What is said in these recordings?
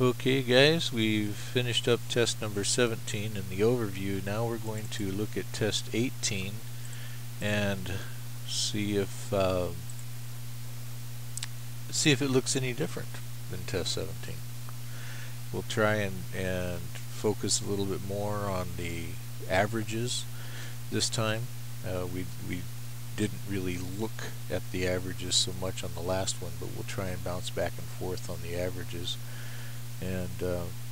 Okay guys, we've finished up test number 17 in the overview. Now we're going to look at test 18 and see if it looks any different than test 17. We'll try and focus a little bit more on the averages this time. We didn't really look at the averages so much on the last one, but we'll try and bounce back and forth on the averages. And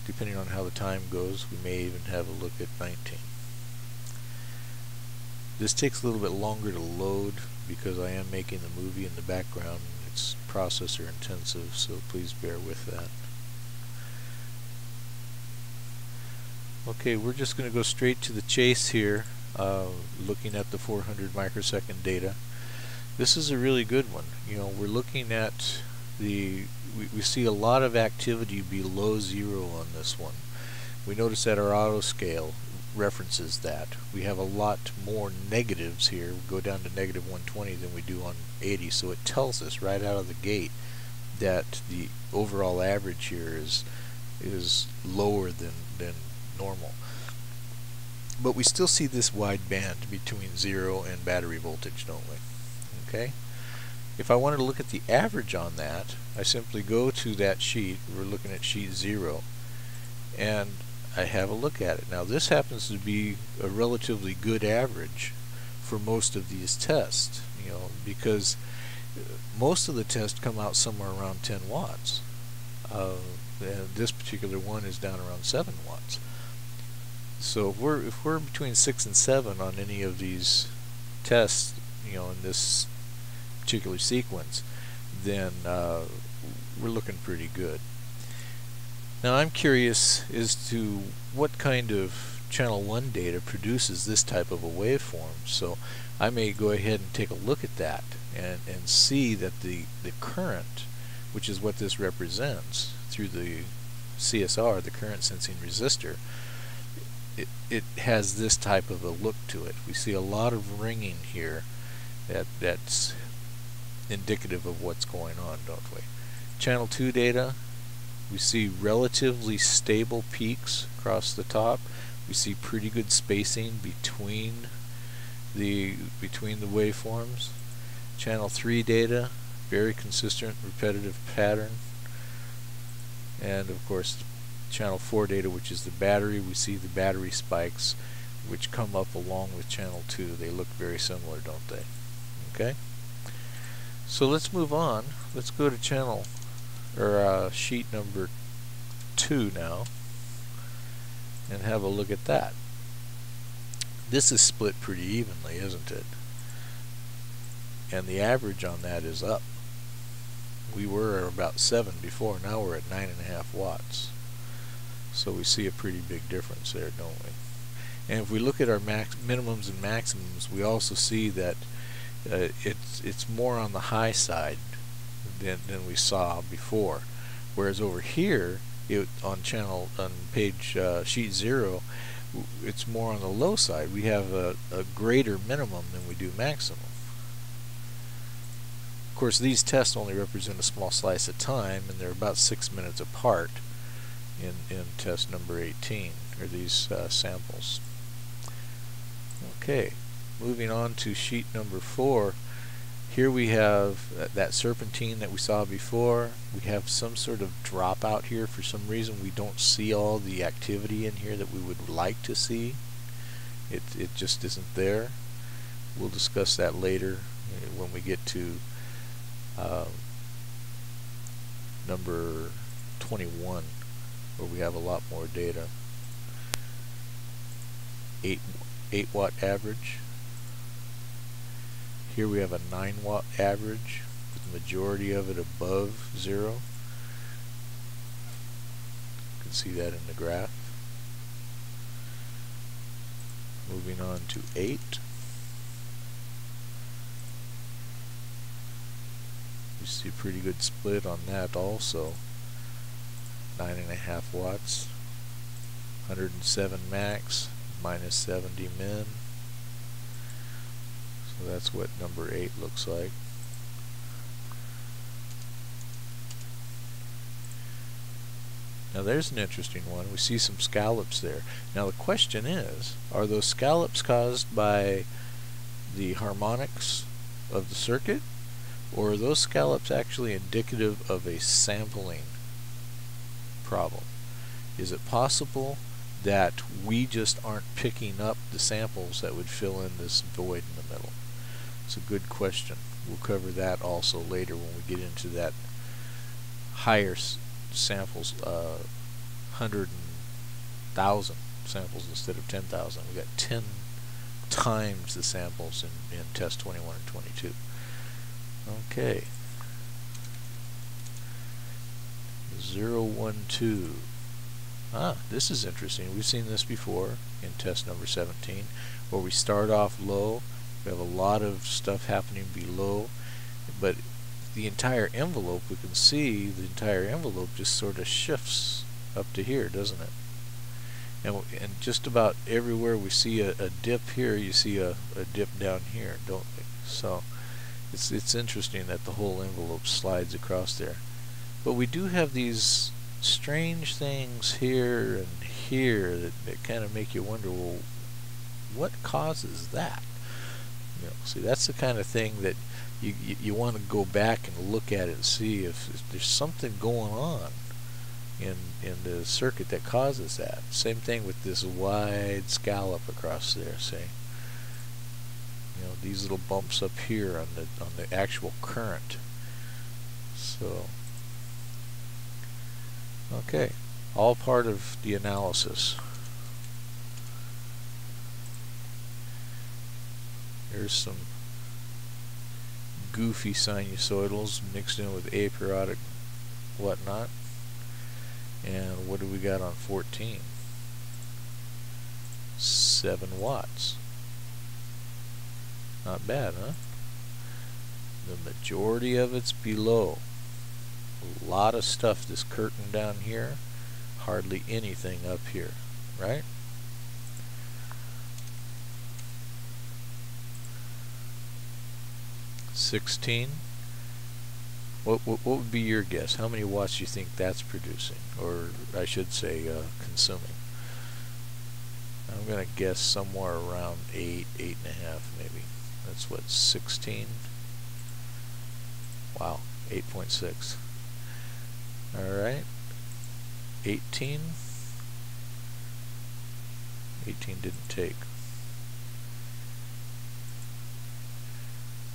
depending on how the time goes, we may even have a look at 19. This takes a little bit longer to load because I am making the movie in the background. It's processor intensive, so please bear with that. Okay, we're just going to go straight to the chase here, looking at the 400 microsecond data. This is a really good one. You know, we're looking at we see a lot of activity below zero on this one. We notice that our auto scale references that. We have a lot more negatives here. We go down to negative 120 than we do on 80, so it tells us right out of the gate that the overall average here is lower than normal. But we still see this wide band between 0 and battery voltage, don't we? Okay? If I wanted to look at the average on that, I simply go to that sheet. We're looking at sheet 0, and I have a look at it. Now this happens to be a relatively good average for most of these tests, you know, because most of the tests come out somewhere around 10 watts. And this particular one is down around 7 watts. So if we're between 6 and 7 on any of these tests, you know, in this particular sequence, then we're looking pretty good. Now I'm curious as to what kind of channel 1 data produces this type of a waveform, so I may go ahead and take a look at that and see that the current, which is what this represents through the CSR, the current sensing resistor, it has this type of a look to it. We see a lot of ringing here that's indicative of what's going on, don't we? Channel 2 data, we see relatively stable peaks across the top. We see pretty good spacing between the waveforms. Channel 3 data, very consistent repetitive pattern. And of course channel 4 data, which is the battery, we see the battery spikes which come up along with channel 2. They look very similar, don't they? Okay? So let's move on. Let's go to channel or sheet number 2 now and have a look at that. This is split pretty evenly, isn't it? And the average on that is up. We were about 7 before, now we're at 9.5 watts. So we see a pretty big difference there, don't we? And if we look at our minimums and maximums, we also see that it's more on the high side than we saw before. Whereas over here, on page sheet 0, it's more on the low side. We have a greater minimum than we do maximum. Of course, these tests only represent a small slice of time, and they're about 6 minutes apart in test number 18, or these samples. Okay, moving on to sheet number 4. Here we have that serpentine that we saw before. We have some sort of dropout here. For some reason we don't see all the activity in here that we would like to see. It just isn't there. We'll discuss that later when we get to number 21, where we have a lot more data. 8 watt average. Here we have a 9 watt average with the majority of it above 0. You can see that in the graph. Moving on to 8. We see a pretty good split on that also. 9.5 watts, 107 max, minus 70 min. So that's what number 8 looks like. Now there's an interesting one. We see some scallops there. Now the question is, are those scallops caused by the harmonics of the circuit, or are those scallops actually indicative of a sampling problem? Is it possible that we just aren't picking up the samples that would fill in this void in the middle? It's a good question. We'll cover that also later when we get into that higher samples, 100,000 samples instead of 10,000. We got 10 times the samples in test 21 and 22. Okay. 012. This is interesting. We've seen this before in test number 17, where we start off low. We have a lot of stuff happening below, but the entire envelope, we can see the entire envelope just sort of shifts up to here, doesn't it? And just about everywhere we see a dip here, you see a dip down here, don't we? So it's interesting that the whole envelope slides across there. But we do have these strange things here and here that kind of make you wonder, well, what causes that? You know, see, that's the kind of thing that you want to go back and look at it and see if there's something going on in the circuit that causes that. Same thing with this wide scallop across there. See, you know, these little bumps up here on the actual current. So, okay, all part of the analysis. There's some goofy sinusoidals mixed in with aperiodic whatnot. And what do we got on 14? 7 watts. Not bad, huh? The majority of it's below. A lot of stuff, this curtain down here, hardly anything up here, right? $16. What would be your guess? How many watts do you think that's producing, or I should say consuming? I'm going to guess somewhere around 8, 8.5 maybe. That's what, 16? Wow, 8.6. Alright, 18. 18 didn't take.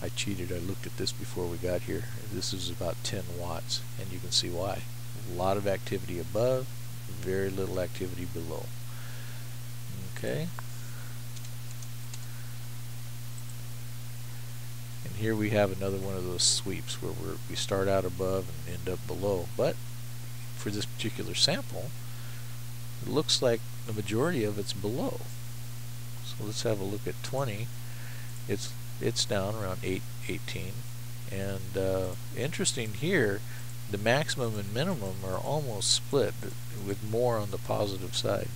I cheated. I looked at this before we got here. This is about 10 watts, and you can see why. A lot of activity above, very little activity below. Okay. And here we have another one of those sweeps where we start out above and end up below. But for this particular sample, it looks like the majority of it's below. So let's have a look at 20. It's down around 8.18, and interesting here, the maximum and minimum are almost split, with more on the positive side.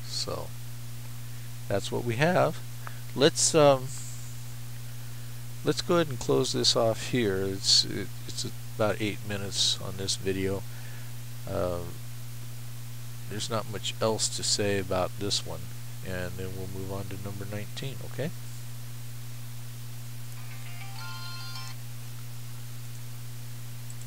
So that's what we have. Let's go ahead and close this off here. It's about 8 minutes on this video. There's not much else to say about this one. And then we'll move on to number 19, okay?